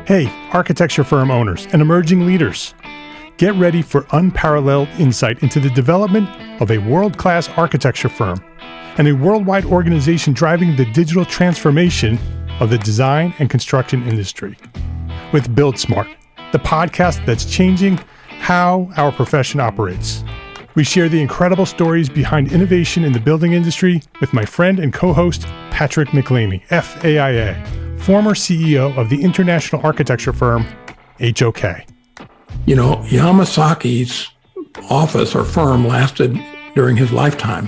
Hey, architecture firm owners and emerging leaders. Get ready for unparalleled insight into the development of a world-class architecture firm and a worldwide organization driving the digital transformation of the design and construction industry. With Build Smart, the podcast that's changing how our profession operates. We share the incredible stories behind innovation in the building industry with my friend and co-host, Patrick McLeamy, FAIA, former CEO of the international architecture firm, HOK. You know, Yamasaki's office or firm lasted during his lifetime.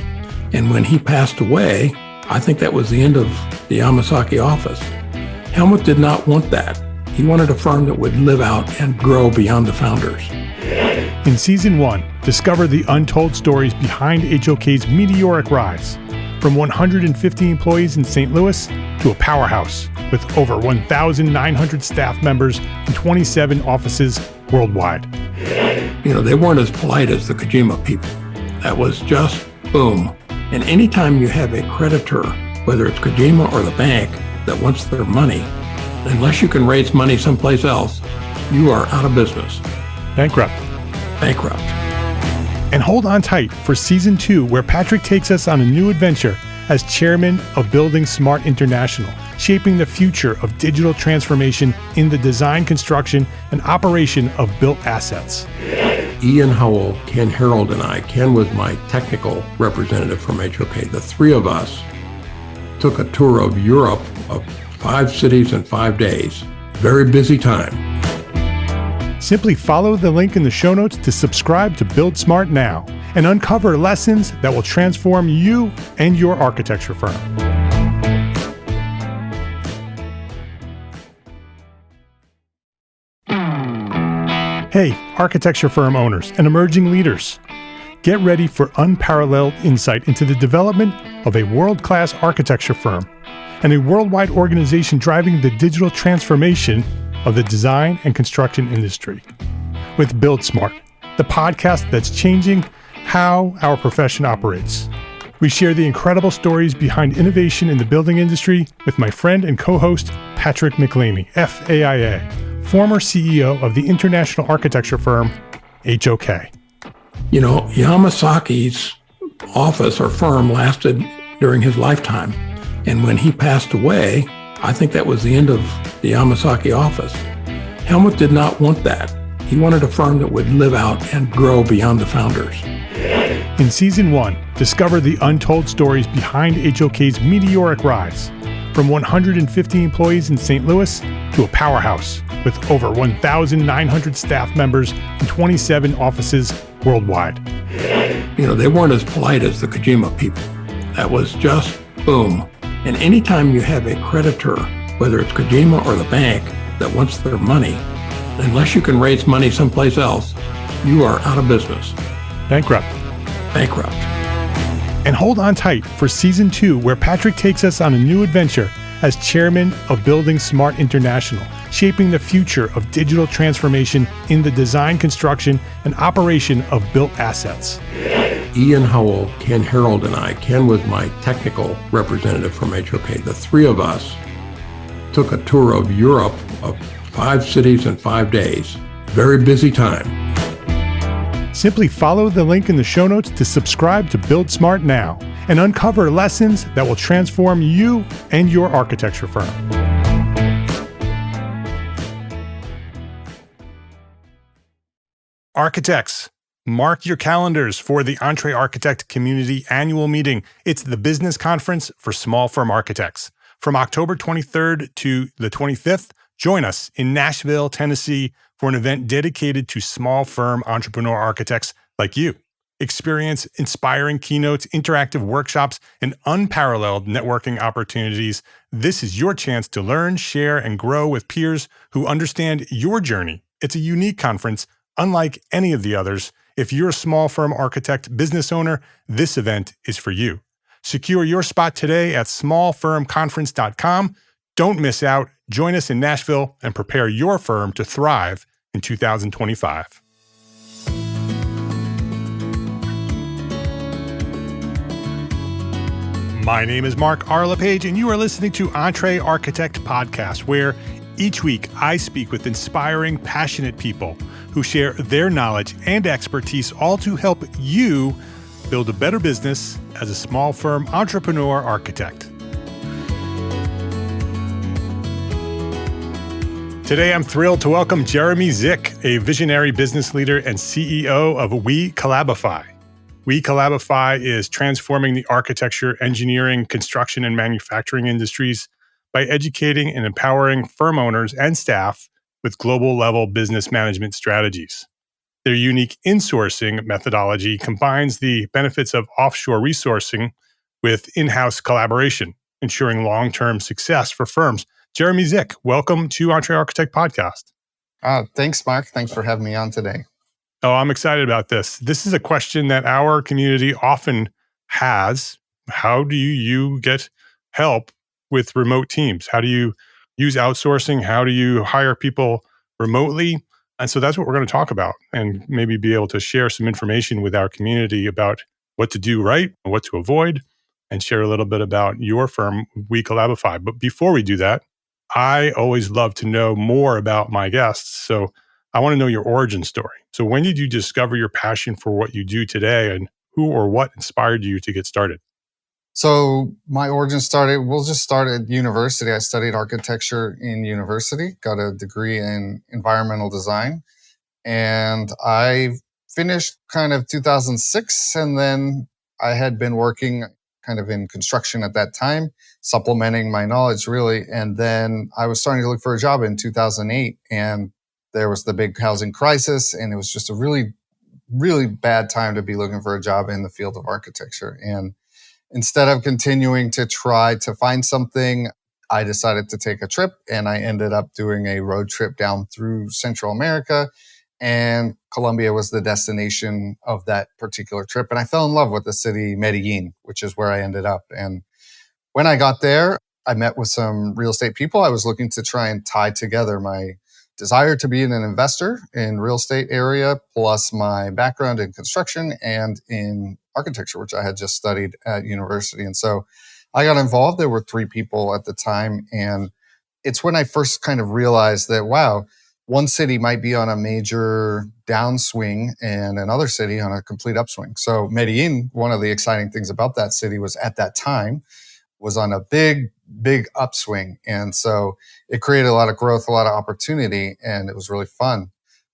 And when he passed away, I think that was the end of the Yamasaki office. Helmut did not want that. He wanted a firm that would live out and grow beyond the founders. In Season 1, discover the untold stories behind HOK's meteoric rise, from 150 employees in St. Louis to a powerhouse with over 1,900 staff members and 27 offices worldwide. You know, they weren't as polite as the Kojima people. That was just boom. And anytime you have a creditor, whether it's Kojima or the bank, that wants their money, unless you can raise money someplace else, you are out of business. Bankrupt. And hold on tight for Season 2, where Patrick takes us on a new adventure as chairman of Building Smart International, shaping the future of digital transformation in the design, construction, and operation of built assets. Ian Howell, Ken Harold, and I, Ken was my technical representative from HOK. The three of us took a tour of Europe of 5 cities in 5 days. Very busy time. Simply follow the link in the show notes to subscribe to Build Smart now and uncover lessons that will transform you and your architecture firm. Hey, architecture firm owners and emerging leaders. Get ready for unparalleled insight into the development of a world-class architecture firm and a worldwide organization driving the digital transformation of the design and construction industry. With Build Smart, the podcast that's changing how our profession operates. We share the incredible stories behind innovation in the building industry with my friend and co-host, Patrick McLeamy, FAIA, former CEO of the international architecture firm, HOK. You know, Yamasaki's office or firm lasted during his lifetime. And when he passed away, I think that was the end of the Yamasaki office. Helmut did not want that. He wanted a firm that would live out and grow beyond the founders. In Season 1, discover the untold stories behind HOK's meteoric rise, from 150 employees in St. Louis to a powerhouse with over 1,900 staff members and 27 offices worldwide. You know, they weren't as polite as the Kojima people. That was just boom. And anytime you have a creditor, whether it's Kojima or the bank, that wants their money, unless you can raise money someplace else, you are out of business. Bankrupt. And hold on tight for Season 2, where Patrick takes us on a new adventure as chairman of Building Smart International, shaping the future of digital transformation in the design, construction, and operation of built assets. Ian Howell, Ken Harold, and I, Ken was my technical representative from HOK. The three of us took a tour of Europe of 5 cities in 5 days. Very busy time. Simply follow the link in the show notes to subscribe to Build Smart now and uncover lessons that will transform you and your architecture firm. Architects, mark your calendars for the Entre Architect Community Annual Meeting. It's the business conference for small firm architects. From October 23rd to the 25th, join us in Nashville, Tennessee, for an event dedicated to small firm entrepreneur architects like you. Experience inspiring keynotes, interactive workshops, and unparalleled networking opportunities. This is your chance to learn, share, and grow with peers who understand your journey. It's a unique conference, unlike any of the others. If you're a small firm architect business owner, this event is for you. Secure your spot today at smallfirmconference.com. Don't miss out. Join us in Nashville and prepare your firm to thrive in 2025. My name is Mark R. LePage, and you are listening to Entre Architect Podcast, where Each week, I speak with inspiring, passionate people who share their knowledge and expertise, all to help you build a better business as a small firm entrepreneur architect. Today, I'm thrilled to welcome Jeremy Zick, a visionary business leader and CEO of WeCollabify. WeCollabify is transforming the architecture, engineering, construction, and manufacturing industries by educating and empowering firm owners and staff with global-level business management strategies. Their unique insourcing methodology combines the benefits of offshore resourcing with in-house collaboration, ensuring long-term success for firms. Jeremy Zick, welcome to Entree Architect Podcast. Thanks, Mark. Thanks for having me on today. Oh, I'm excited about this. This is a question that our community often has. How do you get help with remote teams? How do you use outsourcing? How do you hire people remotely? And so that's what we're going to talk about, and maybe be able to share some information with our community about what to do right and what to avoid, and share a little bit about your firm, WeCollabify. But before we do that, I always love to know more about my guests. So I want to know your origin story. So when did you discover your passion for what you do today, and who or what inspired you to get started? So my origin we'll just start at university. I studied architecture in university, got a degree in environmental design, and I finished kind of 2006. And then I had been working kind of in construction at that time, supplementing my knowledge really. And then I was starting to look for a job in 2008, and there was the big housing crisis, and it was just a really, really bad time to be looking for a job in the field of architecture. And instead of continuing to try to find something, I decided to take a trip, and I ended up doing a road trip down through Central America, and Colombia was the destination of that particular trip. And I fell in love with the city Medellin, which is where I ended up. And when I got there, I met with some real estate people. I was looking to try and tie together my desire to be an investor in real estate area, plus my background in construction and in architecture, which I had just studied at university. And so I got involved. There were 3 people at the time. And it's when I first kind of realized that, wow, one city might be on a major downswing and another city on a complete upswing. So Medellin, one of the exciting things about that city was at that time was on a big, big upswing. And so it created a lot of growth, a lot of opportunity, and it was really fun.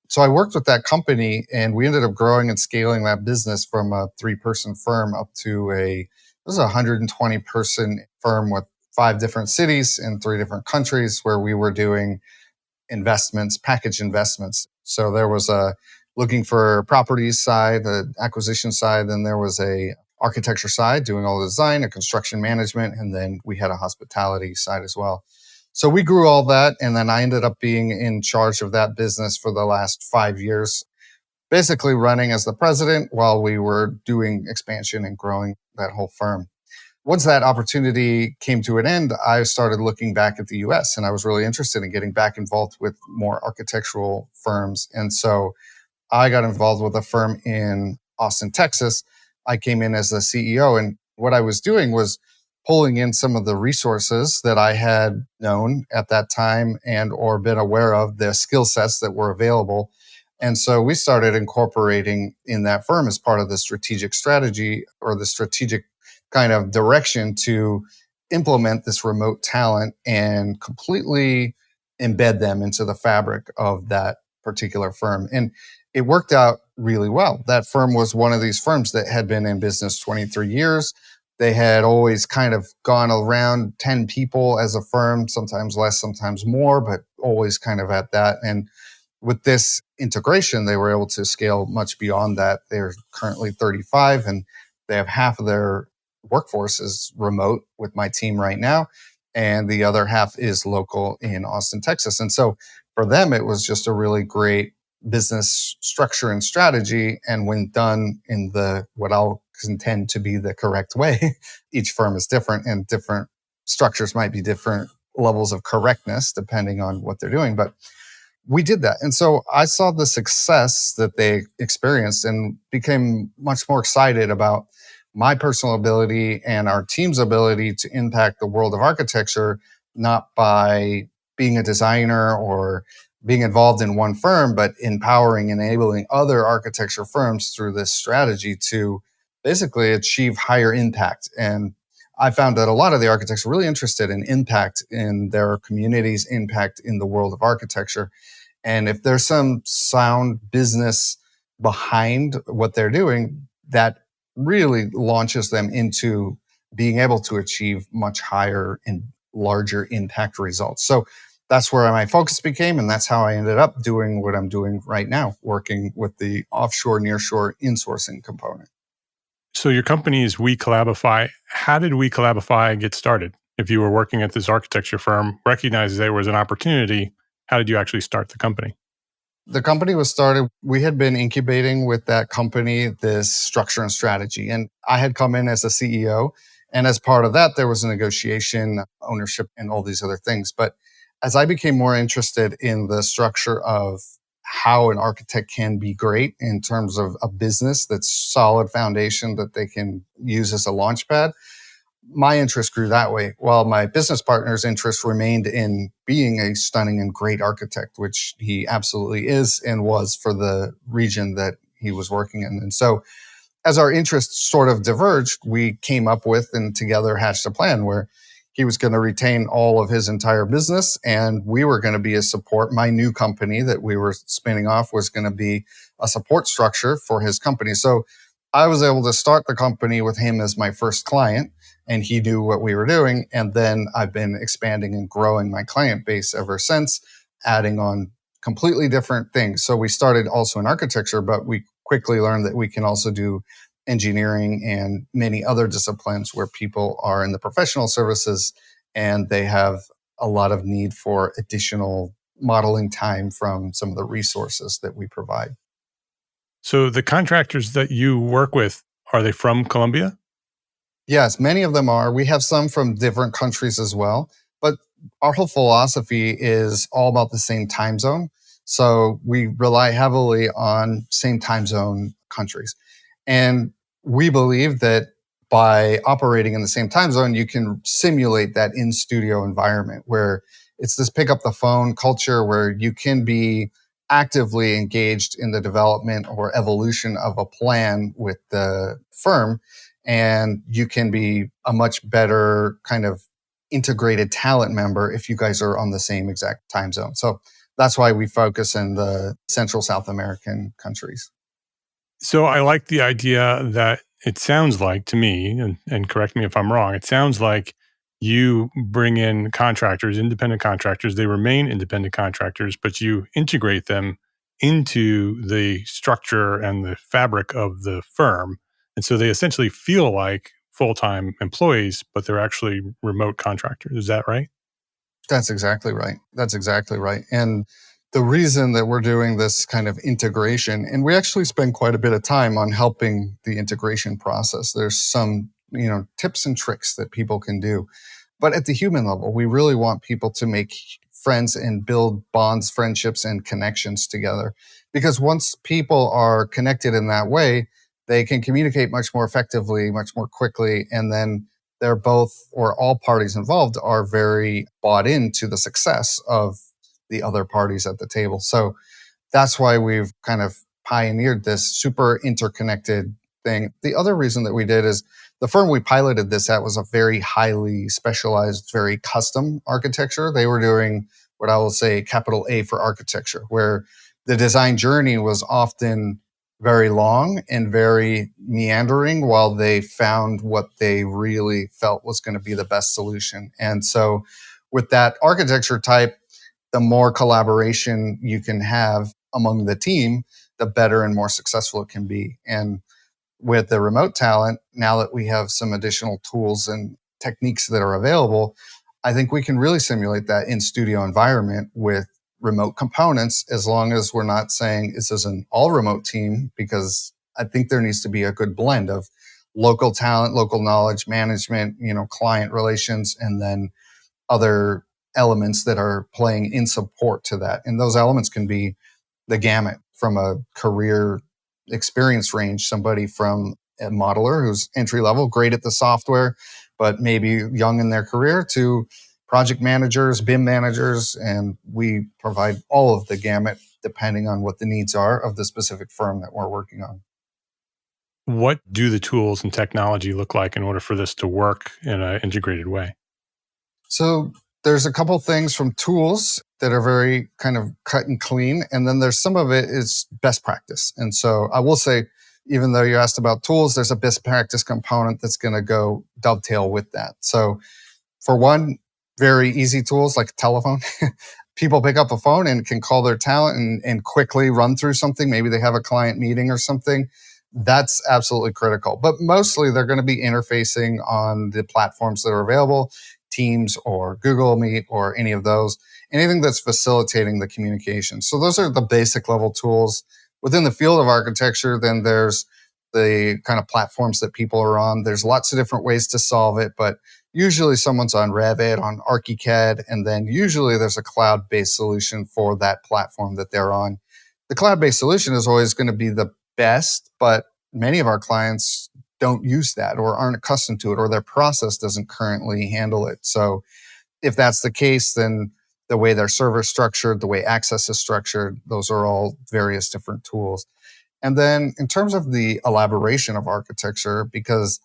So I worked with that company, and we ended up growing and scaling that business from a 3-person firm up to it was a 120-person firm with 5 different cities in 3 different countries, where we were doing investments, package investments. So there was a looking for properties side, the acquisition side, then there was a architecture side, doing all the design and construction management, and then we had a hospitality side as well. So we grew all that, and then I ended up being in charge of that business for the last 5 years, basically running as the president while we were doing expansion and growing that whole firm. Once that opportunity came to an end, I started looking back at the US, and I was really interested in getting back involved with more architectural firms. And so I got involved with a firm in Austin, Texas. I came in as the CEO, and what I was doing was pulling in some of the resources that I had known at that time and or been aware of, the skill sets that were available. And so we started incorporating in that firm as part of the strategic strategy or the strategic kind of direction to implement this remote talent and completely embed them into the fabric of that particular firm. And it worked out really well. That firm was one of these firms that had been in business 23 years. They had always kind of gone around 10 people as a firm, sometimes less, sometimes more, but always kind of at that. And with this integration, they were able to scale much beyond that. They're currently 35, and they have half of their workforce is remote with my team right now, and the other half is local in Austin, Texas. And so for them, it was just a really great business structure and strategy. And when done in the what I'll contend to be the correct way, each firm is different, and different structures might be different levels of correctness depending on what they're doing. But we did that. And so I saw the success that they experienced and became much more excited about my personal ability and our team's ability to impact the world of architecture, not by being a designer or being involved in one firm, but empowering, enabling other architecture firms through this strategy to basically achieve higher impact. And I found that a lot of the architects are really interested in impact in their communities, impact in the world of architecture. And if there's some sound business behind what they're doing, that really launches them into being able to achieve much higher and larger impact results. So that's where my focus became, and that's how I ended up doing what I'm doing right now, working with the offshore, nearshore insourcing component. So your company is WeCollabify. How did WeCollabify get started? If you were working at this architecture firm, recognized there was an opportunity, how did you actually start the company? The company was started, we had been incubating with that company this structure and strategy. And I had come in as a CEO. And as part of that, there was a negotiation, ownership, and all these other things. But as I became more interested in the structure of how an architect can be great in terms of a business that's solid foundation that they can use as a launch pad, my interest grew that way, while my business partner's interest remained in being a stunning and great architect, which he absolutely is and was for the region that he was working in. And so, as our interests sort of diverged, we came up with and together hatched a plan where he was going to retain all of his entire business and we were going to be a support. My new company that we were spinning off was going to be a support structure for his company. So I was able to start the company with him as my first client, and he knew what we were doing. And then I've been expanding and growing my client base ever since, adding on completely different things. So we started also in architecture, but we quickly learned that we can also do engineering and many other disciplines where people are in the professional services and they have a lot of need for additional modeling time from some of the resources that we provide. So the contractors that you work with, are they from Colombia? Yes, many of them are. We have some from different countries as well, but our whole philosophy is all about the same time zone. So we rely heavily on same time zone countries. And we believe that by operating in the same time zone, you can simulate that in studio environment where it's this pick up the phone culture where you can be actively engaged in the development or evolution of a plan with the firm. And you can be a much better kind of integrated talent member if you guys are on the same exact time zone. So that's why we focus in the Central South American countries. So I like the idea that it sounds like to me, and correct me if I'm wrong, it sounds like you bring in contractors, independent contractors, they remain independent contractors, but you integrate them into the structure and the fabric of the firm. And so they essentially feel like full-time employees, but they're actually remote contractors. Is that right? That's exactly right. That's exactly right. And the reason that we're doing this kind of integration, and we actually spend quite a bit of time on helping the integration process. There's some, tips and tricks that people can do. But at the human level, we really want people to make friends and build bonds, friendships, and connections together. Because once people are connected in that way, they can communicate much more effectively, much more quickly, and then they're both or all parties involved are very bought into the success of the other parties at the table. So that's why we've kind of pioneered this super interconnected thing. The other reason that we did is the firm we piloted this at was a very highly specialized, very custom architecture. They were doing what I will say capital A for architecture, where the design journey was often very long and very meandering while they found what they really felt was going to be the best solution. And so with that architecture type, the more collaboration you can have among the team, the better and more successful it can be. And with the remote talent, now that we have some additional tools and techniques that are available, I think we can really simulate that in studio environment with remote components, as long as we're not saying this is an all remote team, because I think there needs to be a good blend of local talent, local knowledge, management, client relations, and then other elements that are playing in support to that. And those elements can be the gamut from a career experience range, somebody from a modeler who's entry level, great at the software, but maybe young in their career, to project managers, BIM managers, and we provide all of the gamut depending on what the needs are of the specific firm that we're working on. What do the tools and technology look like in order for this to work in an integrated way? So there's a couple things from tools that are very kind of cut and clean. And then there's some of it is best practice. And so I will say, even though you asked about tools, there's a best practice component that's going to go dovetail with that. So for one, very easy tools like a telephone. People pick up a phone and can call their talent and quickly run through something. Maybe they have a client meeting or something. That's absolutely critical. But mostly they're going to be interfacing on the platforms that are available, Teams or Google Meet or any of those, anything that's facilitating the communication. So those are the basic level tools. Within the field of architecture, then there's the kind of platforms that people are on. There's lots of different ways to solve it, but usually someone's on Revit, on ArchiCAD, and then usually there's a cloud-based solution for that platform that they're on. The cloud-based solution is always going to be the best, but many of our clients don't use that or aren't accustomed to it, or their process doesn't currently handle it. So if that's the case, then the way their server is structured, the way access is structured, those are all various different tools. And then in terms of the elaboration of architecture, because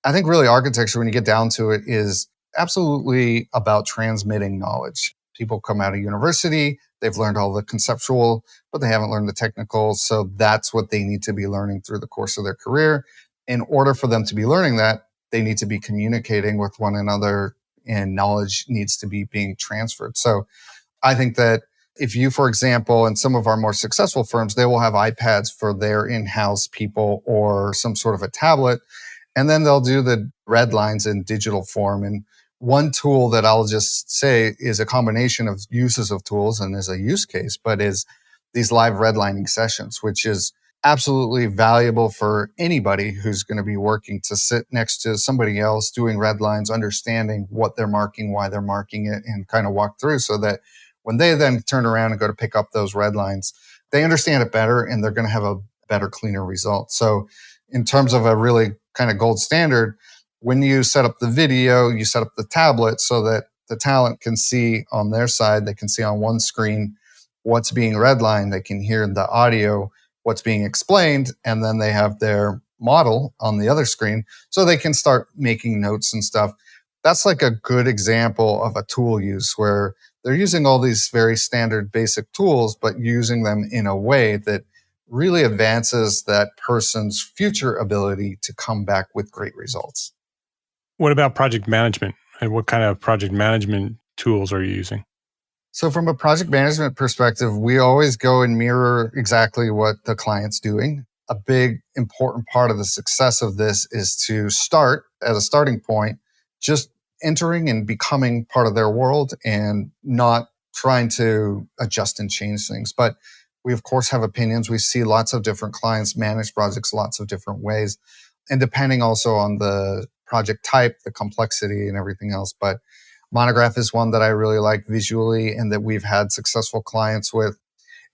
I think really architecture, when you get down to it, is absolutely about transmitting knowledge. People come out of university, they've learned all the conceptual, but they haven't learned the technical. So that's what they need to be learning through the course of their career. In order for them to be learning that, they need to be communicating with one another and knowledge needs to be being transferred. So I think that if you, for example, in some of our more successful firms, they will have iPads for their in-house people or some sort of a tablet, and then they'll do the red lines in digital form. And one tool that I'll just say is a combination of uses of tools and is a use case, but is these live redlining sessions, which is absolutely valuable for anybody who's going to be working to sit next to somebody else doing red lines, understanding what they're marking, why they're marking it, and kind of walk through so that when they then turn around and go to pick up those red lines, they understand it better and they're going to have a better, cleaner result. So in terms of a really kind of gold standard, when you set up the video, you set up the tablet so that the talent can see on their side, they can see on one screen what's being redlined, they can hear the audio, what's being explained, and then they have their model on the other screen so they can start making notes and stuff. That's like a good example of a tool use where they're using all these very standard basic tools, but using them in a way that really advances that person's future ability to come back with great results. What about project management? And what kind of project management tools are you using? So from a project management perspective, we always go and mirror exactly what the client's doing. A big important part of the success of this is to start as a starting point, just entering and becoming part of their world and not trying to adjust and change things. But we, of course, have opinions. We see lots of different clients manage projects lots of different ways. And depending also on the project type, the complexity, and everything else. But Monograph is one that I really like visually and that we've had successful clients with.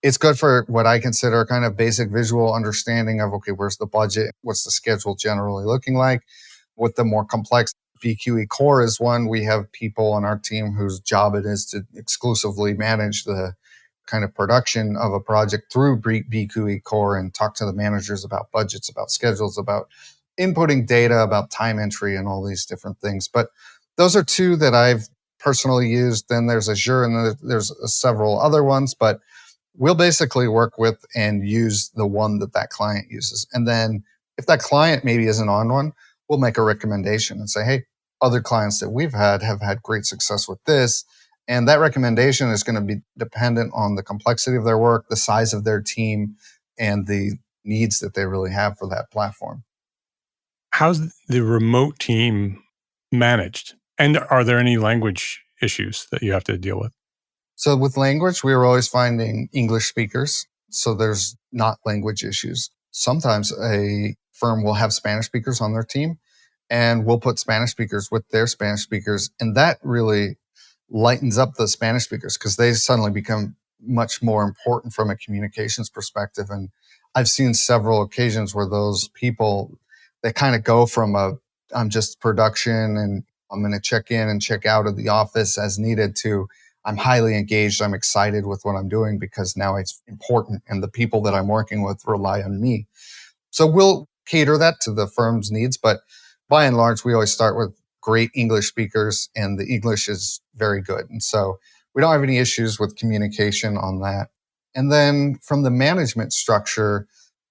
It's good for what I consider kind of basic visual understanding of, okay, where's the budget? What's the schedule generally looking like? With the more complex, BQE Core is one. We have people on our team whose job it is to exclusively manage the kind of production of a project through BQE Core and talk to the managers about budgets, about schedules, about inputting data, about time entry, and all these different things. But those are two that I've personally used. Then there's Azure and then there's several other ones, but we'll basically work with and use the one that that client uses. And then if that client maybe isn't on one, we'll make a recommendation and say, hey, other clients that we've had have had great success with this. And that recommendation is going to be dependent on the complexity of their work, the size of their team, and the needs that they really have for that platform. How's the remote team managed? And are there any language issues that you have to deal with? So with language, we were always finding English speakers. So there's not language issues. Sometimes a firm will have Spanish speakers on their team and we'll put Spanish speakers with their Spanish speakers. And that really lightens up the Spanish speakers because they suddenly become much more important from a communications perspective. And I've seen several occasions where those people, they kind of go from I'm just production and I'm going to check in and check out of the office as needed to I'm highly engaged. I'm excited with what I'm doing because now it's important and the people that I'm working with rely on me. So we'll cater that to the firm's needs. But by and large, we always start with great English speakers and the English is very good. And so we don't have any issues with communication on that. And then from the management structure,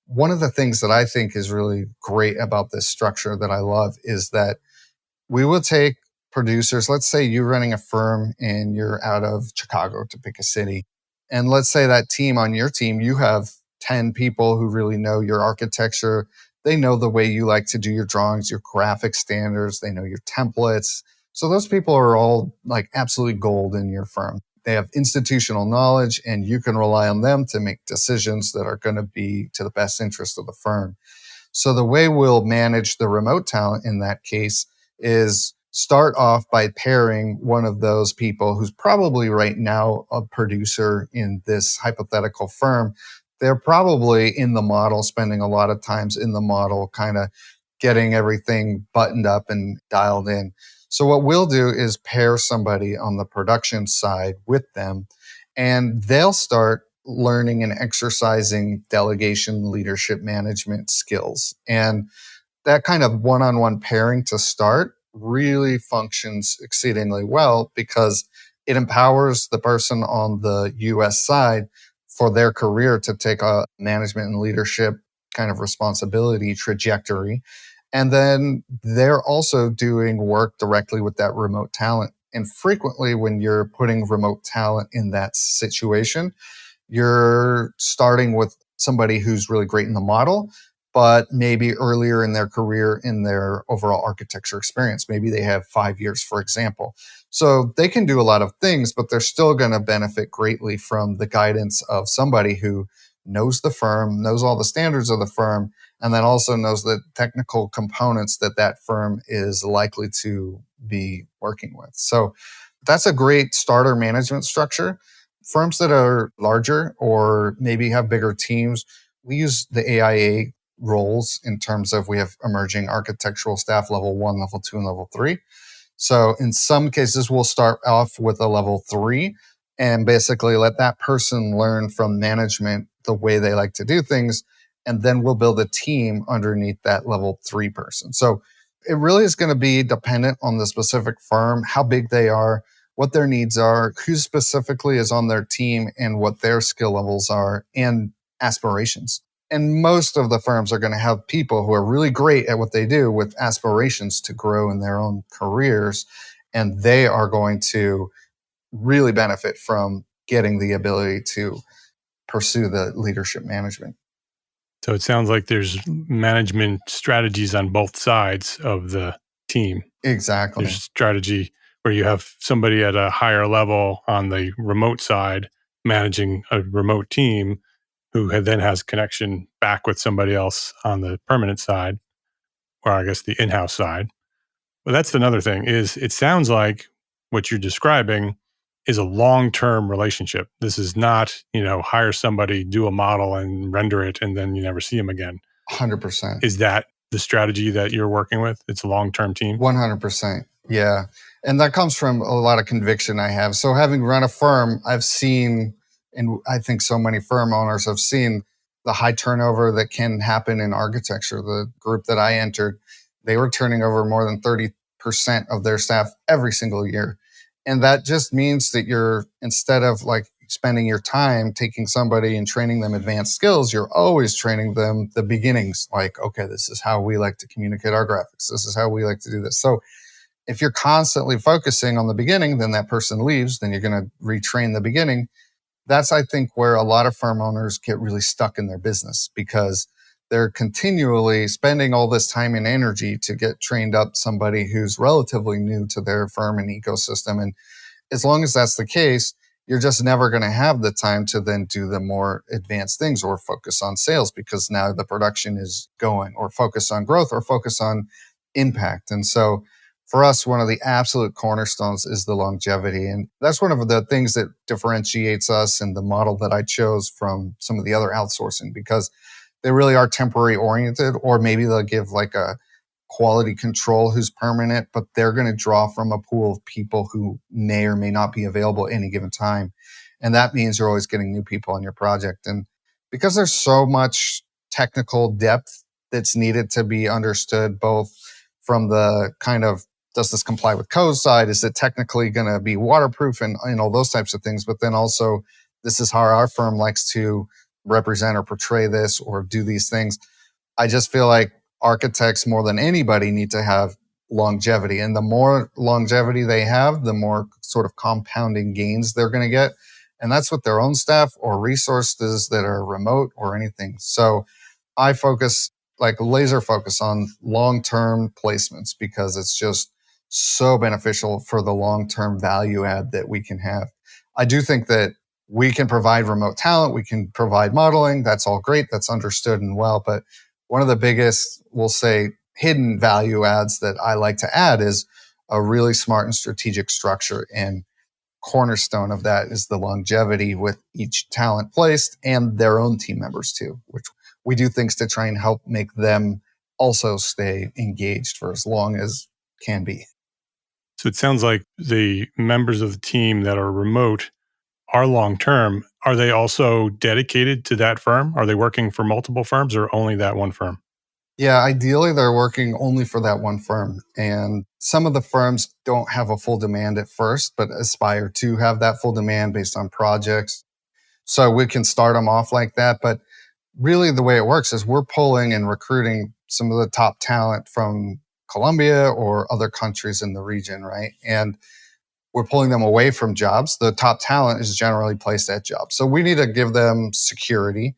one of the things that I think is really great about this structure that I love is that we will take producers. Let's say you're running a firm and you're out of Chicago, to pick a city. And let's say that team on your team, you have 10 people who really know your architecture. They know the way you like to do your drawings, your graphic standards, they know your templates. So those people are all like absolutely gold in your firm. They have institutional knowledge and you can rely on them to make decisions that are going to be to the best interest of the firm. So the way we'll manage the remote talent in that case is start off by pairing one of those people who's probably right now a producer in this hypothetical firm. They're probably in the model, spending a lot of times in the model, kind of getting everything buttoned up and dialed in. So what we'll do is pair somebody on the production side with them, and they'll start learning and exercising delegation, leadership, management skills. And that kind of one-on-one pairing to start really functions exceedingly well because it empowers the person on the US side for their career to take a management and leadership kind of responsibility trajectory. And then they're also doing work directly with that remote talent. And frequently when you're putting remote talent in that situation, you're starting with somebody who's really great in the model, but maybe earlier in their career in their overall architecture experience. Maybe they have 5 years, for example. So they can do a lot of things, but they're still going to benefit greatly from the guidance of somebody who knows the firm, knows all the standards of the firm, and then also knows the technical components that that firm is likely to be working with. So that's a great starter management structure. Firms that are larger or maybe have bigger teams, we use the AIA roles in terms of we have emerging architectural staff level 1, level 2, and level 3. So in some cases, we'll start off with a level 3 and basically let that person learn from management the way they like to do things. And then we'll build a team underneath that level 3 person. So it really is going to be dependent on the specific firm, how big they are, what their needs are, who specifically is on their team, and what their skill levels are and aspirations. And most of the firms are going to have people who are really great at what they do with aspirations to grow in their own careers. And they are going to really benefit from getting the ability to pursue the leadership management. So it sounds like there's management strategies on both sides of the team. Exactly. There's strategy where you have somebody at a higher level on the remote side managing a remote team who then has connection back with somebody else on the permanent side, or I guess the in-house side. But that's another thing is it sounds like what you're describing is a long-term relationship. This is not, hire somebody, do a model and render it, and then you never see them again. 100%. Is that the strategy that you're working with? It's a long-term team? 100%. Yeah. And that comes from a lot of conviction I have. So having run a firm, I've seen, and I think so many firm owners have seen the high turnover that can happen in architecture. The group that I entered, they were turning over more than 30% of their staff every single year. And that just means that you're, instead of like spending your time taking somebody and training them advanced skills, you're always training them the beginnings. Like, okay, this is how we like to communicate our graphics. This is how we like to do this. So if you're constantly focusing on the beginning, then that person leaves, then you're going to retrain the beginning. That's, I think, where a lot of firm owners get really stuck in their business because they're continually spending all this time and energy to get trained up somebody who's relatively new to their firm and ecosystem. And as long as that's the case, you're just never going to have the time to then do the more advanced things or focus on sales because now the production is going, or focus on growth, or focus on impact. And so for us, one of the absolute cornerstones is the longevity. And that's one of the things that differentiates us and the model that I chose from some of the other outsourcing, because they really are temporary oriented, or maybe they'll give like a quality control who's permanent, but they're going to draw from a pool of people who may or may not be available at any given time. And that means you're always getting new people on your project. And because there's so much technical depth that's needed to be understood, both from the kind of, does this comply with code side? Is it technically going to be waterproof and all those types of things? But then also, this is how our firm likes to represent or portray this or do these things. I just feel like architects more than anybody need to have longevity. And the more longevity they have, the more sort of compounding gains they're going to get. And that's with their own staff or resources that are remote or anything. So I focus, like laser focus, on long-term placements because it's just so beneficial for the long-term value add that we can have. I do think that we can provide remote talent. We can provide modeling. That's all great. That's understood and well. But one of the biggest, we'll say, hidden value adds that I like to add is a really smart and strategic structure. And cornerstone of that is the longevity with each talent placed and their own team members too, which we do things to try and help make them also stay engaged for as long as can be. So it sounds like the members of the team that are remote are long-term. Are they also dedicated to that firm? Are they working for multiple firms or only that one firm? Yeah, ideally they're working only for that one firm. And some of the firms don't have a full demand at first, but aspire to have that full demand based on projects. So we can start them off like that. But really the way it works is we're pulling and recruiting some of the top talent from Colombia or other countries in the region, right? And we're pulling them away from jobs. The top talent is generally placed at jobs. So we need to give them security.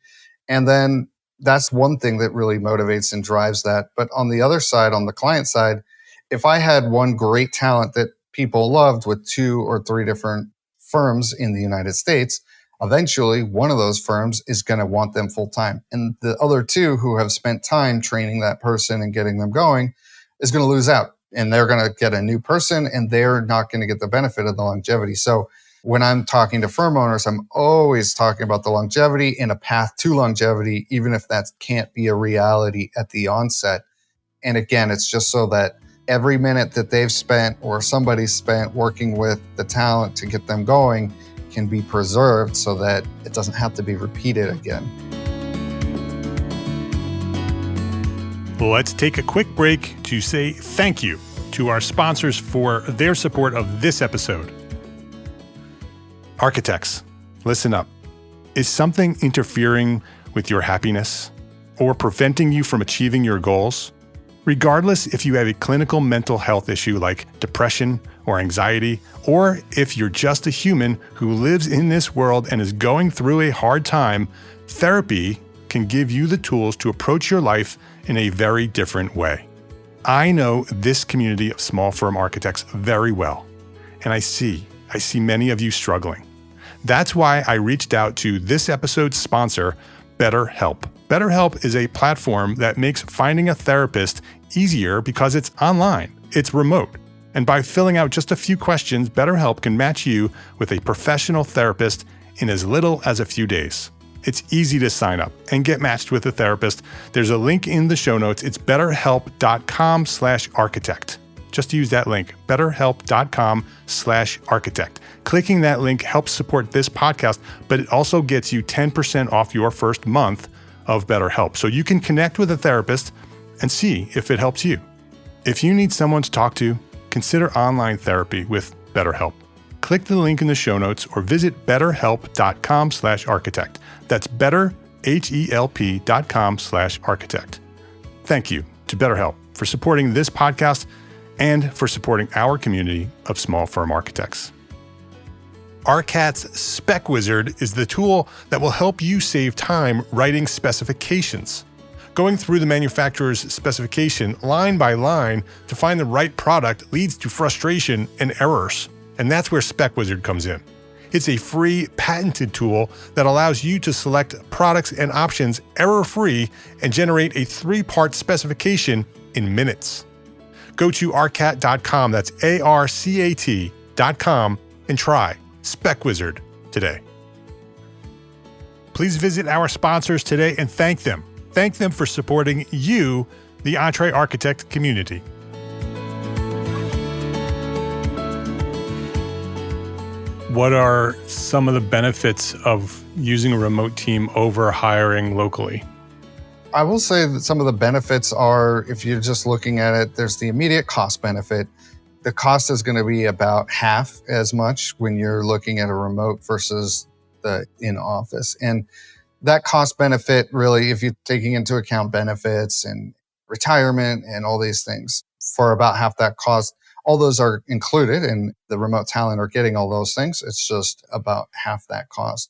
And then that's one thing that really motivates and drives that. But on the other side, on the client side, if I had one great talent that people loved with 2 or 3 different firms in the United States, eventually one of those firms is going to want them full time. And the other 2 who have spent time training that person and getting them going is going to lose out. And they're going to get a new person and they're not going to get the benefit of the longevity. So when I'm talking to firm owners, I'm always talking about the longevity and a path to longevity, even if that can't be a reality at the onset. And again, it's just so that every minute that they've spent or somebody's spent working with the talent to get them going can be preserved so that it doesn't have to be repeated again. Let's take a quick break to say thank you to our sponsors for their support of this episode. Architects, listen up. Is something interfering with your happiness or preventing you from achieving your goals? Regardless if you have a clinical mental health issue like depression or anxiety, or if you're just a human who lives in this world and is going through a hard time, therapy can give you the tools to approach your life in a very different way. I know this community of small firm architects very well, and I see many of you struggling. That's why I reached out to this episode's sponsor, BetterHelp. BetterHelp is a platform that makes finding a therapist easier because it's online, it's remote. And by filling out just a few questions, BetterHelp can match you with a professional therapist in as little as a few days. It's easy to sign up and get matched with a therapist. There's a link in the show notes. It's betterhelp.com/architect. Just use that link, betterhelp.com/architect. Clicking that link helps support this podcast, but it also gets you 10% off your first month of BetterHelp. So you can connect with a therapist and see if it helps you. If you need someone to talk to, consider online therapy with BetterHelp. Click the link in the show notes or visit betterhelp.com/architect. That's betterhelp.com/architect. Thank you to BetterHelp for supporting this podcast and for supporting our community of small firm architects. ARCAT's Spec Wizard is the tool that will help you save time writing specifications. Going through the manufacturer's specification line by line to find the right product leads to frustration and errors. And that's where Spec Wizard comes in. It's a free, patented tool that allows you to select products and options error-free and generate a 3-part specification in minutes. Go to arcat.com, that's ARCAT.com, and try Spec Wizard today. Please visit our sponsors today and thank them. Thank them for supporting you, the Entree Architect community. What are some of the benefits of using a remote team over hiring locally? I will say that some of the benefits are, if you're just looking at it, there's the immediate cost benefit. The cost is going to be about half as much when you're looking at a remote versus the in-office. And that cost benefit really, if you're taking into account benefits and retirement and all these things, for about half that cost, all those are included and the remote talent are getting all those things. It's just about half that cost.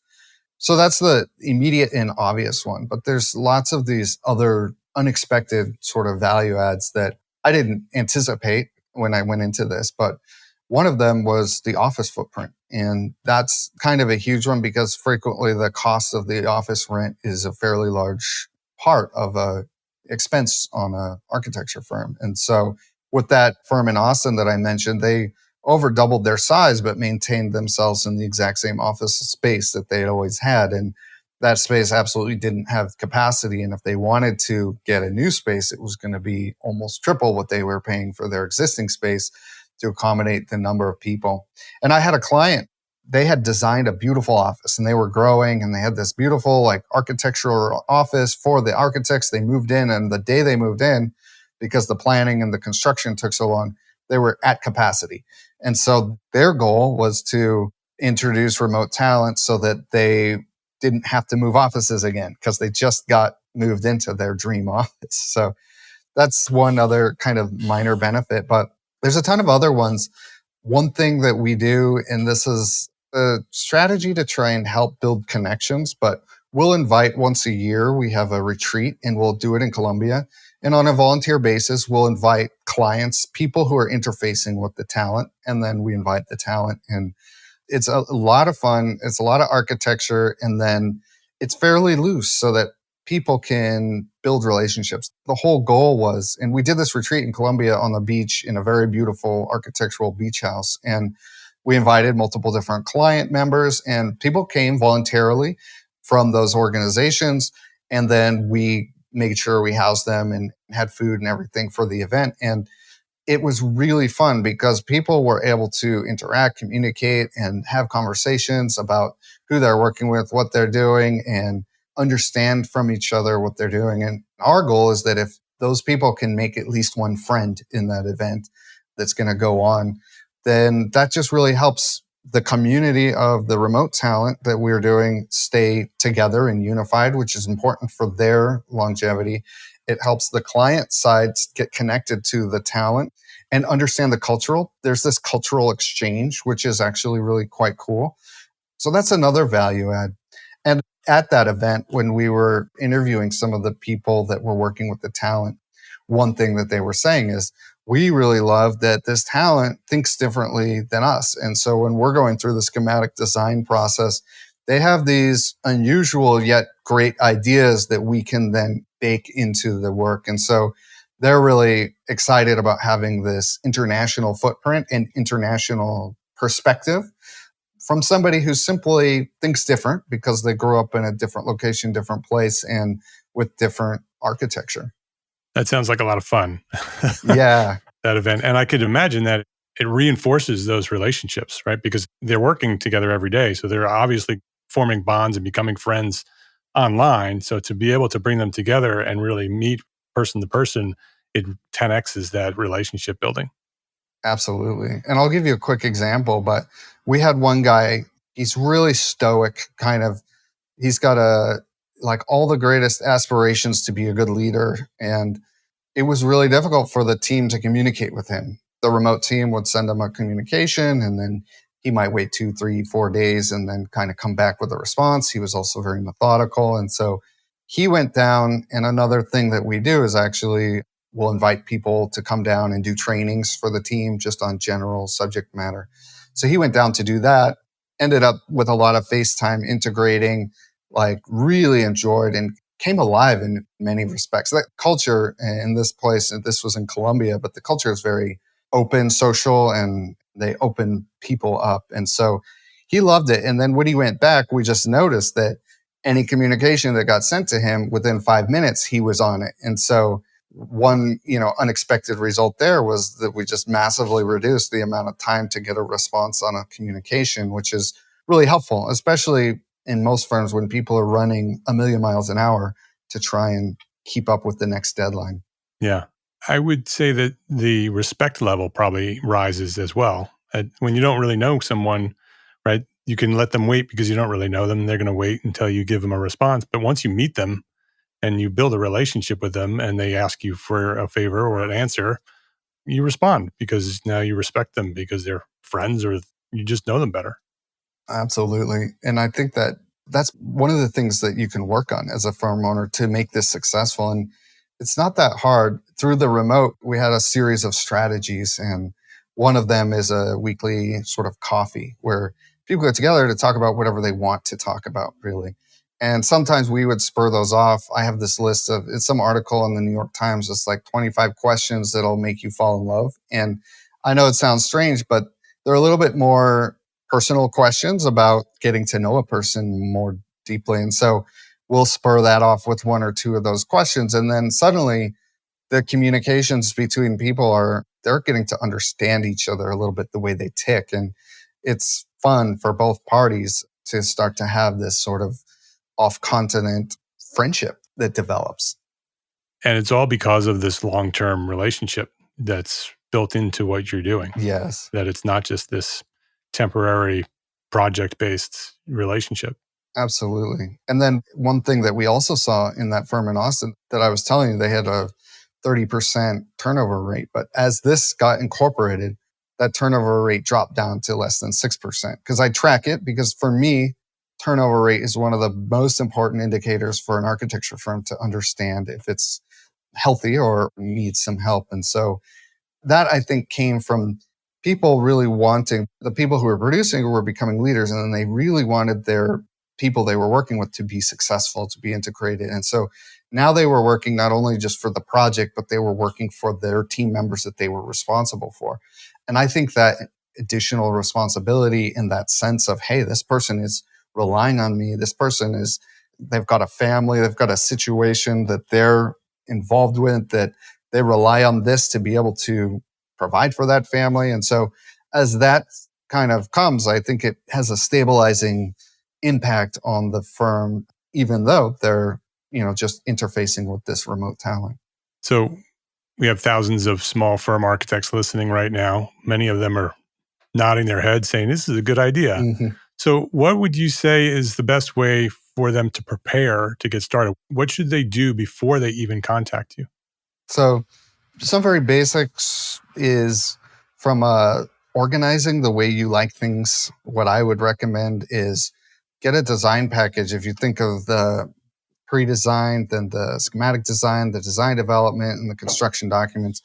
So that's the immediate and obvious one. But there's lots of these other unexpected sort of value adds that I didn't anticipate when I went into this. But one of them was the office footprint. And that's kind of a huge one because frequently the cost of the office rent is a fairly large part of a expense on an architecture firm. And so with that firm in Austin that I mentioned, they over doubled their size, but maintained themselves in the exact same office space that they had always had. And that space absolutely didn't have capacity. And if they wanted to get a new space, it was going to be almost triple what they were paying for their existing space to accommodate the number of people. And I had a client, they had designed a beautiful office and they were growing and they had this beautiful like architectural office for the architects. They moved in, and the day they moved in, because the planning and the construction took so long, they were at capacity. And so their goal was to introduce remote talent so that they didn't have to move offices again because they just got moved into their dream office. So that's one other kind of minor benefit, but there's a ton of other ones. One thing that we do, and this is a strategy to try and help build connections, but we'll invite once a year, we have a retreat and we'll do it in Colombia. And on a volunteer basis, we'll invite clients, people who are interfacing with the talent, and then we invite the talent. And it's a lot of fun. It's a lot of architecture, and then it's fairly loose so that people can build relationships. The whole goal was, and we did this retreat in Colombia on the beach in a very beautiful architectural beach house. And we invited multiple different client members, and people came voluntarily from those organizations. And then we made sure we housed them and had food and everything for the event. And it was really fun because people were able to interact, communicate, and have conversations about who they're working with, what they're doing, and understand from each other what they're doing. And our goal is that if those people can make at least one friend in that event that's going to go on, then that just really helps the community of the remote talent that we're doing stay together and unified, which is important for their longevity. It helps the client side get connected to the talent and understand the cultural. There's this cultural exchange, which is actually really quite cool. So that's another value add. And at that event, when we were interviewing some of the people that were working with the talent, one thing that they were saying is, we really love that this talent thinks differently than us. And so when we're going through the schematic design process, they have these unusual yet great ideas that we can then bake into the work. And so they're really excited about having this international footprint and international perspective from somebody who simply thinks different because they grew up in a different location, different place, and with different architecture. That sounds like a lot of fun. Yeah. That event. And I could imagine that it reinforces those relationships, right? Because they're working together every day. So they're obviously forming bonds and becoming friends online. So to be able to bring them together and really meet person to person, it 10x's that relationship building. Absolutely. And I'll give you a quick example, but we had one guy, he's really stoic, kind of, he's got all the greatest aspirations to be a good leader. And it was really difficult for the team to communicate with him. The remote team would send him a communication, and then he might wait 2, 3, 4 days and then kind of come back with a response. He was also very methodical. And so he went down. And another thing that we do is actually we'll invite people to come down and do trainings for the team just on general subject matter. So he went down to do that, ended up with a lot of FaceTime integrating, really enjoyed and came alive in many respects. That culture in this place, and this was in Colombia, but the culture is very open, social, and they open people up. And so he loved it. And then when he went back, we just noticed that any communication that got sent to him within 5 minutes, he was on it. And so one, unexpected result there was that we just massively reduced the amount of time to get a response on a communication, which is really helpful, especially in most firms when people are running a million miles an hour to try and keep up with the next deadline. Yeah. I would say that the respect level probably rises as well. When you don't really know someone, right, you can let them wait because you don't really know them. They're going to wait until you give them a response. But once you meet them and you build a relationship with them and they ask you for a favor or an answer, you respond because now you respect them because they're friends or you just know them better. Absolutely. And I think that that's one of the things that you can work on as a firm owner to make this successful. And it's not that hard. Through the remote, we had a series of strategies, and one of them is a weekly sort of coffee where people get together to talk about whatever they want to talk about, really. And sometimes we would spur those off. I have this list of, it's some article in the New York Times. It's like 25 questions that'll make you fall in love. And I know it sounds strange, but they're a little bit more personal questions about getting to know a person more deeply. And so we'll spur that off with one or two of those questions. And then suddenly the communications between people they're getting to understand each other a little bit the way they tick. And it's fun for both parties to start to have this sort of off-continent friendship that develops. And it's all because of this long-term relationship that's built into what you're doing. Yes. That it's not just this temporary project-based relationship. Absolutely. And then one thing that we also saw in that firm in Austin that I was telling you, they had a 30% turnover rate. But as this got incorporated, that turnover rate dropped down to less than 6%. Because I track it, because for me, turnover rate is one of the most important indicators for an architecture firm to understand if it's healthy or needs some help. And so that, I think, came from people really wanting, the people who were producing were becoming leaders, and then they really wanted their people they were working with to be successful, to be integrated. And so now they were working not only just for the project, but they were working for their team members that they were responsible for. And I think that additional responsibility in that sense of, hey, this person is relying on me. This person they've got a family, they've got a situation that they're involved with, that they rely on this to be able to provide for that family. And so as that kind of comes, I think it has a stabilizing impact on the firm, even though they're, just interfacing with this remote talent. So we have thousands of small firm architects listening right now. Many of them are nodding their heads saying, this is a good idea. Mm-hmm. So what would you say is the best way for them to prepare to get started? What should they do before they even contact you? So some very basics is from organizing the way you like things. What I would recommend is get a design package. If you think of the pre-design, then the schematic design, the design development, and the construction documents,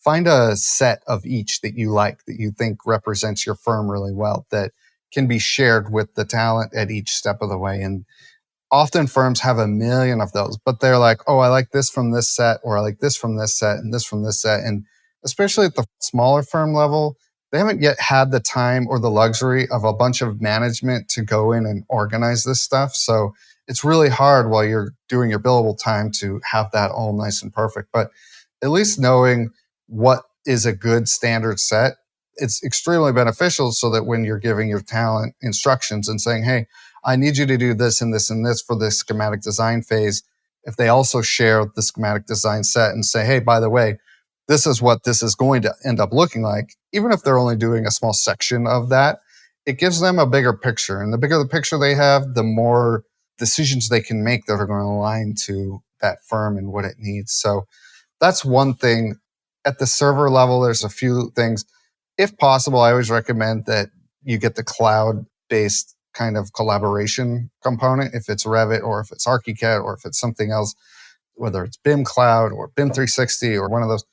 find a set of each that you like, that you think represents your firm really well, that can be shared with the talent at each step of the way. And often firms have a million of those, but they're like, oh, I like this from this set, or I like this from this set, and this from this set. And especially at the smaller firm level, they haven't yet had the time or the luxury of a bunch of management to go in and organize this stuff. So it's really hard while you're doing your billable time to have that all nice and perfect. But at least knowing what is a good standard set, it's extremely beneficial so that when you're giving your talent instructions and saying, hey, I need you to do this and this and this for the schematic design phase, if they also share the schematic design set and say, hey, by the way, this is what this is going to end up looking like, even if they're only doing a small section of that, it gives them a bigger picture. And the bigger the picture they have, the more decisions they can make that are going to align to that firm and what it needs. So that's one thing. At the server level, there's a few things. If possible, I always recommend that you get the cloud-based kind of collaboration component, if it's Revit or if it's ArchiCAD or if it's something else, whether it's BIM Cloud or BIM 360 or one of those.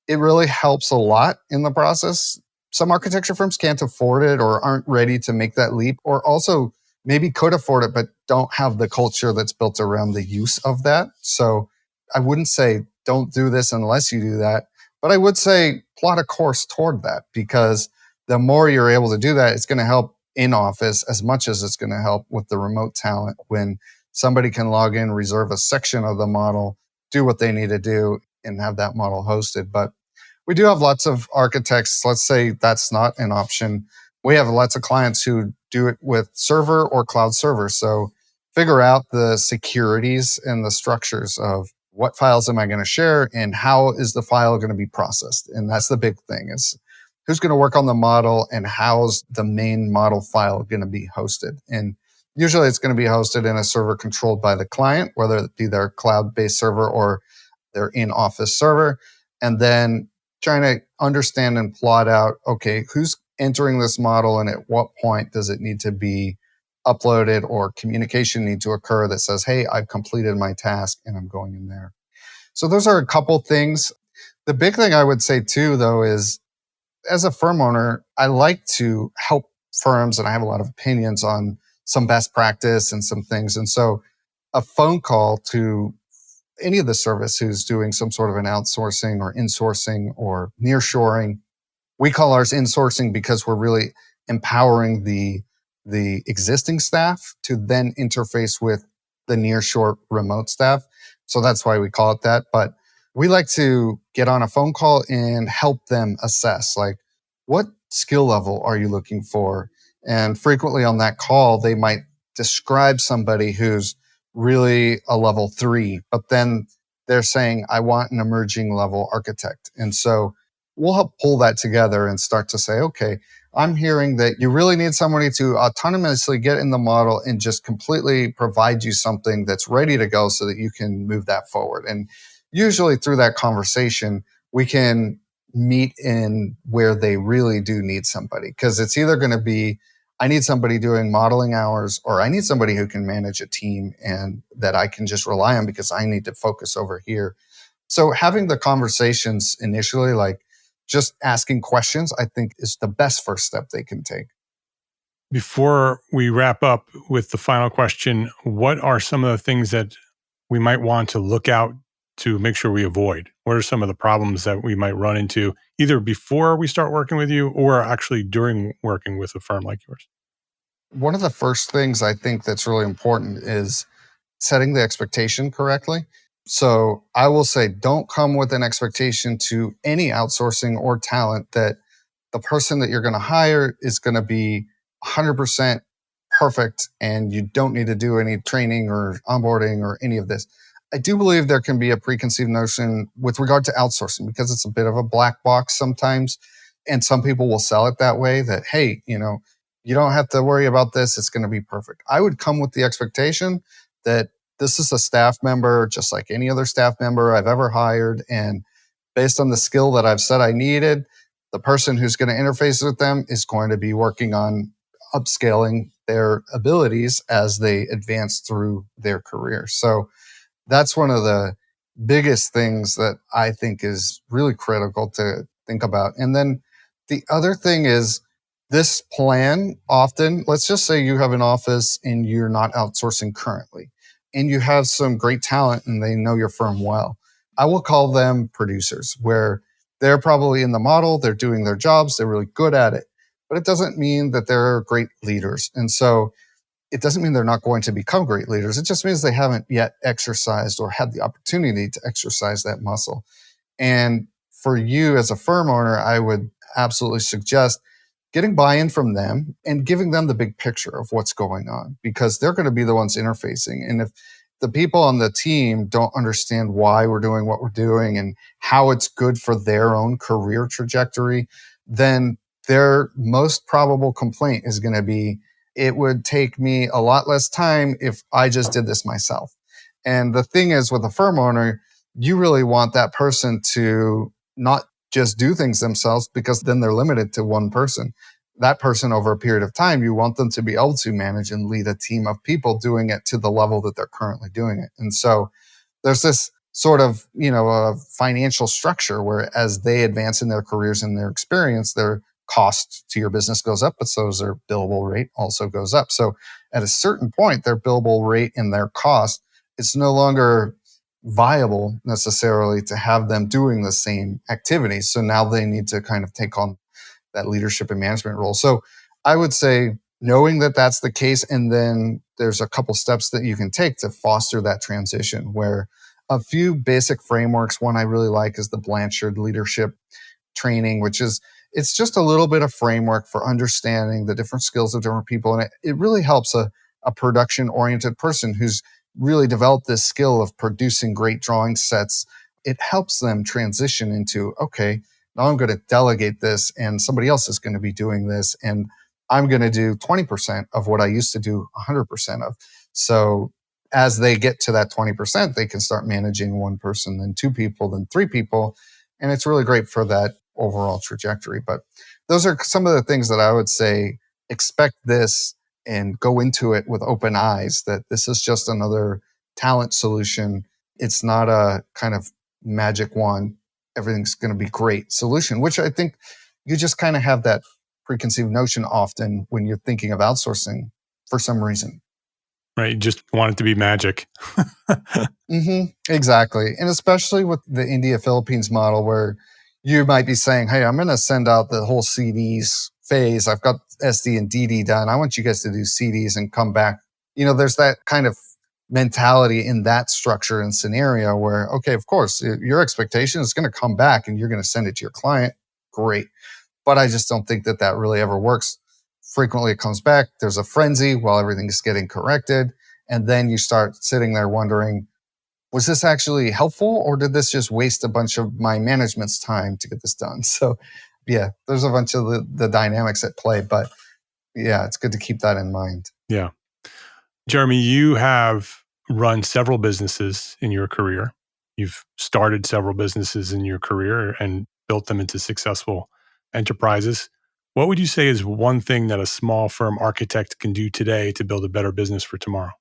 It really helps a lot in the process. Some architecture firms can't afford it or aren't ready to make that leap, or also maybe could afford it but don't have the culture that's built around the use of that. So I wouldn't say don't do this unless you do that, but I would say plot a course toward that, because the more you're able to do that, it's going to help in office as much as it's going to help with the remote talent. When somebody can log in, reserve a section of the model, do what they need to do, and have that model hosted. But we do have lots of architects. Let's say that's not an option. We have lots of clients who do it with server or cloud server. So figure out the securities and the structures of what files am I going to share and how is the file going to be processed. And that's the big thing, is who's going to work on the model and how's the main model file going to be hosted. And usually it's going to be hosted in a server controlled by the client, whether it be their cloud-based server or their in-office server. And then trying to understand and plot out, okay, who's entering this model and at what point does it need to be uploaded or communication need to occur that says, hey, I've completed my task and I'm going in there. So those are a couple things. The big thing I would say too, though, is as a firm owner, I like to help firms, and I have a lot of opinions on some best practice and some things. And so a phone call to any of the service who's doing some sort of an outsourcing or insourcing or nearshoring, we call ours insourcing because we're really empowering the existing staff to then interface with the nearshore remote staff. So that's why we call it that. But we like to get on a phone call and help them assess, like, what skill level are you looking for? And frequently on that call, they might describe somebody who's really a level 3, but then they're saying, I want an emerging level architect. And so we'll help pull that together and start to say, okay, I'm hearing that you really need somebody to autonomously get in the model and just completely provide you something that's ready to go so that you can move that forward. And usually through that conversation, we can meet in where they really do need somebody, because it's either going to be, I need somebody doing modeling hours, or I need somebody who can manage a team and that I can just rely on because I need to focus over here. So having the conversations initially, like just asking questions, I think is the best first step they can take. Before we wrap up with the final question, what are some of the things that we might want to look out to make sure we avoid? What are some of the problems that we might run into either before we start working with you or actually during working with a firm like yours? One of the first things I think that's really important is setting the expectation correctly. So I will say, don't come with an expectation to any outsourcing or talent that the person that you're going to hire is going to be 100% perfect and you don't need to do any training or onboarding or any of this. I do believe there can be a preconceived notion with regard to outsourcing because it's a bit of a black box sometimes. And some people will sell it that way, that, hey, you don't have to worry about this. It's going to be perfect. I would come with the expectation that this is a staff member, just like any other staff member I've ever hired. And based on the skill that I've said I needed, the person who's going to interface with them is going to be working on upscaling their abilities as they advance through their career. So that's one of the biggest things that I think is really critical to think about. And then the other thing is this plan often, let's just say you have an office and you're not outsourcing currently, and you have some great talent and they know your firm well. I will call them producers, where they're probably in the model, they're doing their jobs, they're really good at it, but it doesn't mean that they're great leaders. And so it doesn't mean they're not going to become great leaders. It just means they haven't yet exercised or had the opportunity to exercise that muscle. And for you as a firm owner, I would absolutely suggest getting buy-in from them and giving them the big picture of what's going on, because they're going to be the ones interfacing. And if the people on the team don't understand why we're doing what we're doing and how it's good for their own career trajectory, then their most probable complaint is going to be, it would take me a lot less time if I just did this myself. And the thing is, with a firm owner, you really want that person to not just do things themselves, because then they're limited to one person. That person, over a period of time, you want them to be able to manage and lead a team of people doing it to the level that they're currently doing it. And so there's this sort of, a financial structure where as they advance in their careers and their experience, their cost to your business goes up, but so their billable rate also goes up. So at a certain point, their billable rate and their cost, it's no longer viable necessarily to have them doing the same activities. So now they need to kind of take on that leadership and management role. So I would say, knowing that that's the case, and then there's a couple steps that you can take to foster that transition, where A few basic frameworks. One I really like is the Blanchard leadership training, which is it's just a little bit of framework for understanding the different skills of different people. And it really helps a production oriented person who's really developed this skill of producing great drawing sets. It helps them transition into, okay, now I'm going to delegate this and somebody else is going to be doing this. And I'm going to do 20% of what I used to do 100% of. So as they get to that 20%, they can start managing one person, then two people, then three people. And it's really great for that overall trajectory. But those are some of the things that I would say, expect this and go into it with open eyes, that this is just another talent solution. It's not a kind of magic wand, everything's going to be great solution, which I think you just kind of have that preconceived notion often when you're thinking of outsourcing for some reason. Right. You just want it to be magic. Exactly. And especially with the India Philippines model, where you might be saying, hey, I'm going to send out the whole CDs phase. I've got SD and DD done. I want you guys to do CDs and come back. There's that kind of mentality in that structure and scenario where, okay, of course, your expectation is going to come back and you're going to send it to your client. Great. But I just don't think that that really ever works. Frequently it comes back. There's a frenzy while everything is getting corrected. And then you start sitting there wondering, was this actually helpful or did this just waste a bunch of my management's time to get this done? So yeah, there's a bunch of the dynamics at play, but yeah, it's good to keep that in mind. Yeah. Jeremy, you have run several businesses in your career. You've started several businesses in your career and built them into successful enterprises. What would you say is one thing that a small firm architect can do today to build a better business for tomorrow?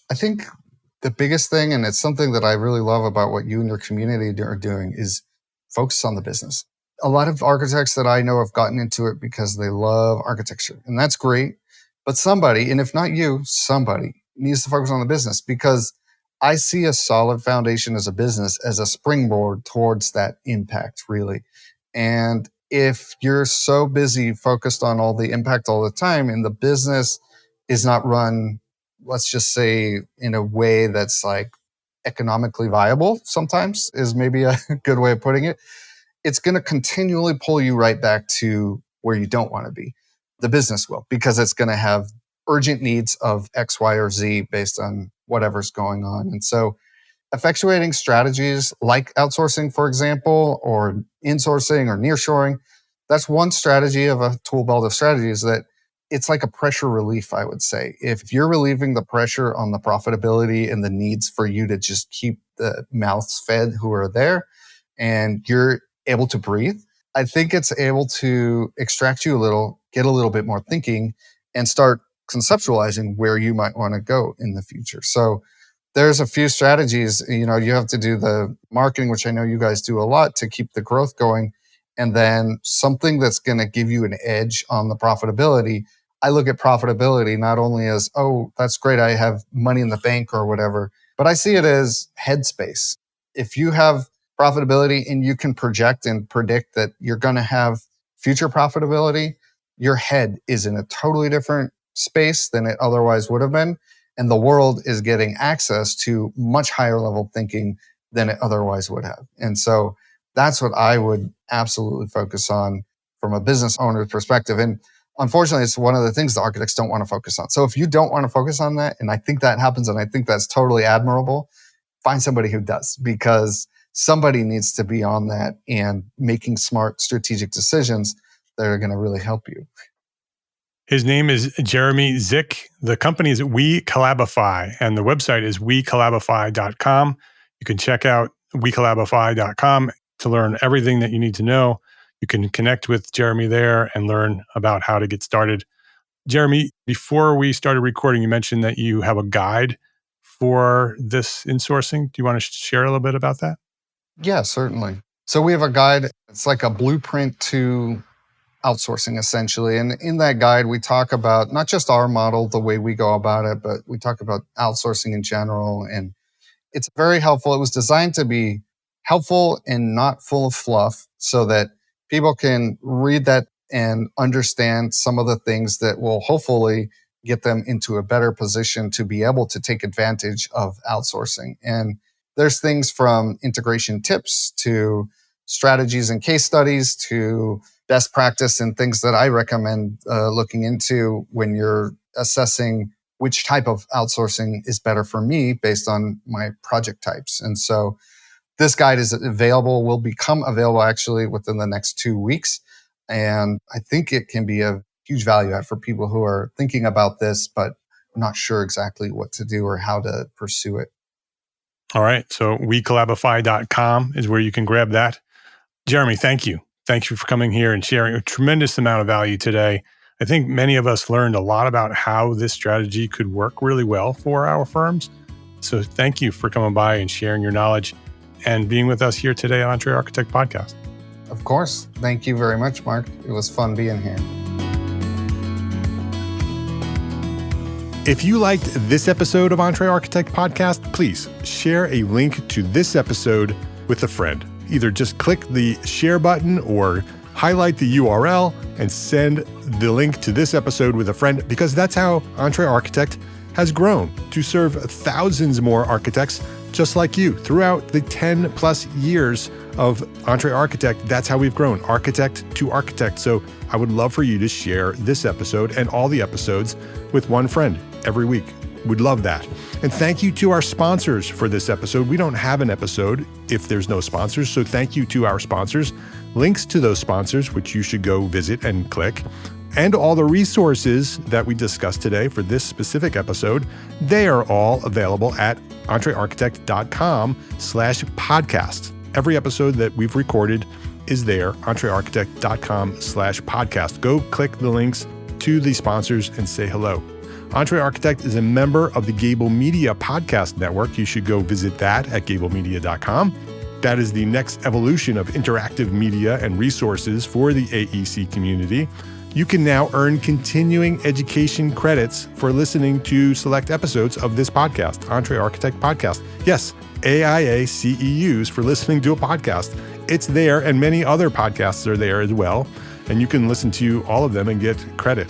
I think the biggest thing, and it's something that I really love about what you and your community are doing, is focus on the business. A lot of architects that I know have gotten into it because they love architecture, and that's great. But somebody, and if not you, somebody needs to focus on the business, because I see a solid foundation as a business as a springboard towards that impact, really. And if you're so busy focused on all the impact all the time and the business is not run, let's just say, in a way that's like economically viable, sometimes is maybe a good way of putting it, it's going to continually pull you right back to where you don't want to be. The business will, because it's going to have urgent needs of X, Y, or Z based on whatever's going on. And so effectuating strategies like outsourcing, for example, or insourcing or nearshoring, that's one strategy of a tool belt of strategies that it's like a pressure relief, I would say. If you're relieving the pressure on the profitability and the needs for you to just keep the mouths fed who are there, and you're able to breathe, I think it's able to extract you a little, get a little bit more thinking, and start conceptualizing where you might want to go in the future. So there's a few strategies. You have to do the marketing, which I know you guys do a lot to keep the growth going. And then something that's going to give you an edge on the profitability. I look at profitability not only as, oh, that's great, I have money in the bank or whatever, but I see it as headspace. If you have profitability and you can project and predict that you're going to have future profitability, your head is in a totally different space than it otherwise would have been. And the world is getting access to much higher level thinking than it otherwise would have. And so that's what I would absolutely focus on from a business owner's perspective. And unfortunately, it's one of the things the architects don't want to focus on. So if you don't want to focus on that, and I think that happens, and I think that's totally admirable, find somebody who does, because somebody needs to be on that and making smart strategic decisions that are going to really help you. His name is Jeremy Zick. The company is WeCollabify, and the website is WeCollabify.com. You can check out WeCollabify.com to learn everything that you need to know. You can connect with Jeremy there and learn about how to get started. Jeremy, before we started recording, you mentioned that you have a guide for this insourcing. Do you want to share a little bit about that? Yeah, certainly. So we have a guide. It's like a blueprint to outsourcing, essentially. And in that guide, we talk about not just our model, the way we go about it, but we talk about outsourcing in general. And it's very helpful. It was designed to be helpful and not full of fluff so that people can read that and understand some of the things that will hopefully get them into a better position to be able to take advantage of outsourcing. And there's things from integration tips to strategies and case studies to best practice and things that I recommend looking into when you're assessing which type of outsourcing is better for me based on my project types. And so this guide is available, will become available actually within the next 2 weeks. And I think it can be a huge value add for people who are thinking about this, but not sure exactly what to do or how to pursue it. All right. So WeCollabify.com is where you can grab that. Jeremy, thank you. Thank you for coming here and sharing a tremendous amount of value today. I think many of us learned a lot about how this strategy could work really well for our firms. So thank you for coming by and sharing your knowledge and being with us here today on Entree Architect Podcast. Of course. Thank you very much, Mark. It was fun being here. If you liked this episode of Entree Architect Podcast, please share a link to this episode with a friend. Either just click the share button or highlight the URL and send the link to this episode with a friend, because that's how Entree Architect has grown to serve thousands more architects just like you throughout the 10 plus years of Entree Architect. That's how we've grown, architect to architect. So I would love for you to share this episode and all the episodes with one friend every week. Would love that. And thank you to our sponsors for this episode. We don't have an episode if there's no sponsors. So thank you to our sponsors. Links to those sponsors, which you should go visit and click, and all the resources that we discussed today for this specific episode, they are all available at entrearchitect.com/podcast. Every episode that we've recorded is there, entrearchitect.com/podcast. Go click the links to the sponsors and say hello. Entree Architect is a member of the Gable Media Podcast Network. You should go visit that at gablemedia.com. That is the next evolution of interactive media and resources for the AEC community. You can now earn continuing education credits for listening to select episodes of this podcast, Entree Architect Podcast. Yes, AIA CEUs for listening to a podcast. It's there, and many other podcasts are there as well, and you can listen to all of them and get credit.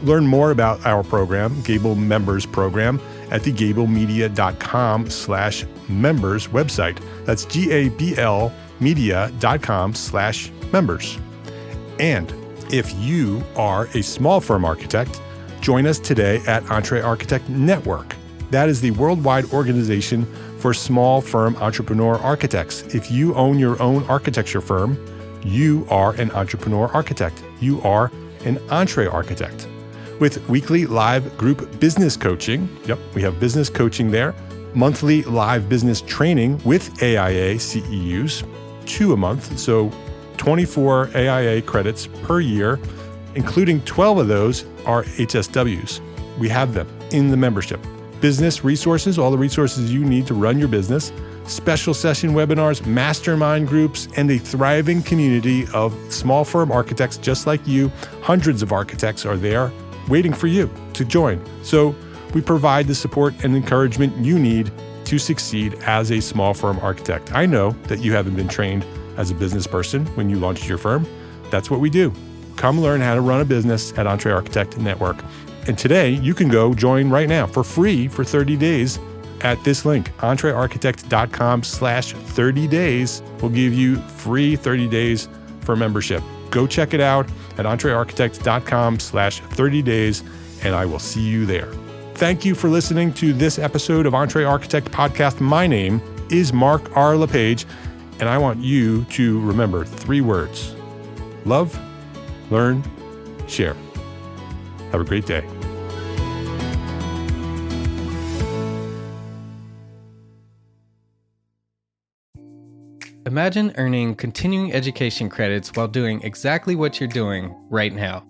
Learn more about our program, Gable Members Program, at the gablemedia.com/members website. That's GABL media.com/members. And if you are a small firm architect, join us today at Entree Architect Network. That is the worldwide organization for small firm entrepreneur architects. If you own your own architecture firm, you are an entrepreneur architect. You are an Entree Architect. With weekly live group business coaching, we have business coaching there, monthly live business training with AIA CEUs, 2 a month, so 24 AIA credits per year, including 12 of those are HSWs. We have them in the membership. Business resources, all the resources you need to run your business, special session webinars, mastermind groups, and a thriving community of small firm architects just like you. Hundreds of architects are there waiting for you to join. So we provide the support and encouragement you need to succeed as a small firm architect. I know that you haven't been trained as a business person when you launched your firm. That's what we do. Come learn how to run a business at Entree Architect Network. And today you can go join right now for free for 30 days at this link, entrearchitect.com/30 days will give you free 30 days for membership. Go check it out at entrearchitect.com/30 days, and I will see you there. Thank you for listening to this episode of Entree Architect Podcast. My name is Mark R. LePage, and I want you to remember 3 words: love, learn, share. Have a great day. Imagine earning continuing education credits while doing exactly what you're doing right now.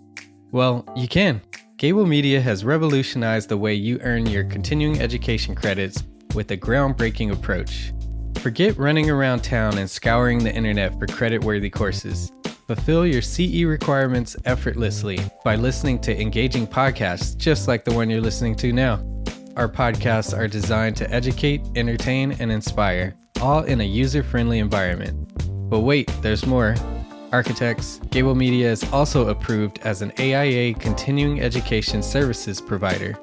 Well, you can. Gable Media has revolutionized the way you earn your continuing education credits with a groundbreaking approach. Forget running around town and scouring the internet for credit-worthy courses. Fulfill your CE requirements effortlessly by listening to engaging podcasts just like the one you're listening to now. Our podcasts are designed to educate, entertain, and inspire, all in a user-friendly environment. But wait, there's more. Architects, Gable Media is also approved as an AIA continuing education services provider.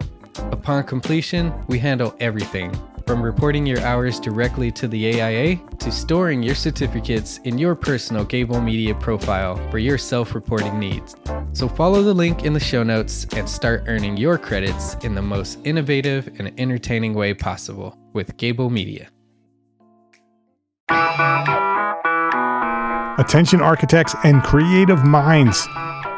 Upon completion, we handle everything, From reporting your hours directly to the AIA to storing your certificates in your personal Gable Media profile for your self-reporting needs. So follow the link in the show notes and start earning your credits in the most innovative and entertaining way possible with Gable Media. Attention architects and creative minds,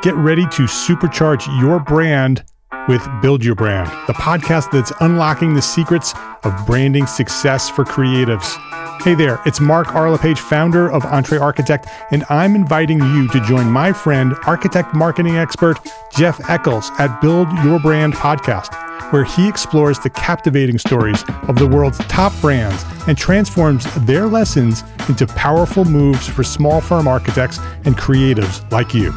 get ready to supercharge your brand with Build Your Brand, the podcast that's unlocking the secrets of branding success for creatives. Hey there, it's Mark Arlepage, founder of Entree Architect, and I'm inviting you to join my friend, architect marketing expert Jeff Eccles at Build Your Brand podcast, where he explores the captivating stories of the world's top brands and transforms their lessons into powerful moves for small firm architects and creatives like you.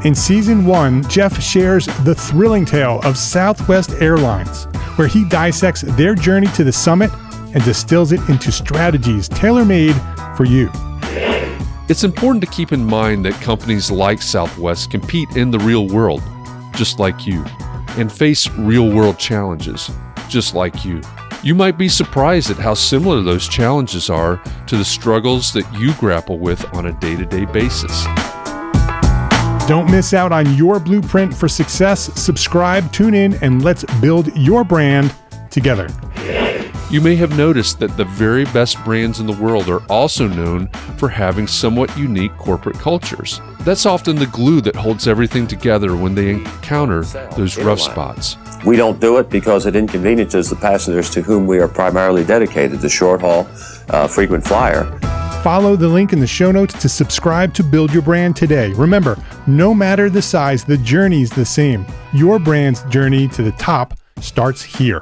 In Season 1, Jeff shares the thrilling tale of Southwest Airlines, where he dissects their journey to the summit and distills it into strategies tailor-made for you. It's important to keep in mind that companies like Southwest compete in the real world, just like you, and face real-world challenges, just like you. You might be surprised at how similar those challenges are to the struggles that you grapple with on a day-to-day basis. Don't miss out on your blueprint for success. Subscribe, tune in, and let's build your brand together. You may have noticed that the very best brands in the world are also known for having somewhat unique corporate cultures. That's often the glue that holds everything together when they encounter those rough spots. We don't do it because it inconveniences the passengers to whom we are primarily dedicated, the short haul, frequent flyer. Follow the link in the show notes to subscribe to Build Your Brand today. Remember, no matter the size, the journey's the same. Your brand's journey to the top starts here.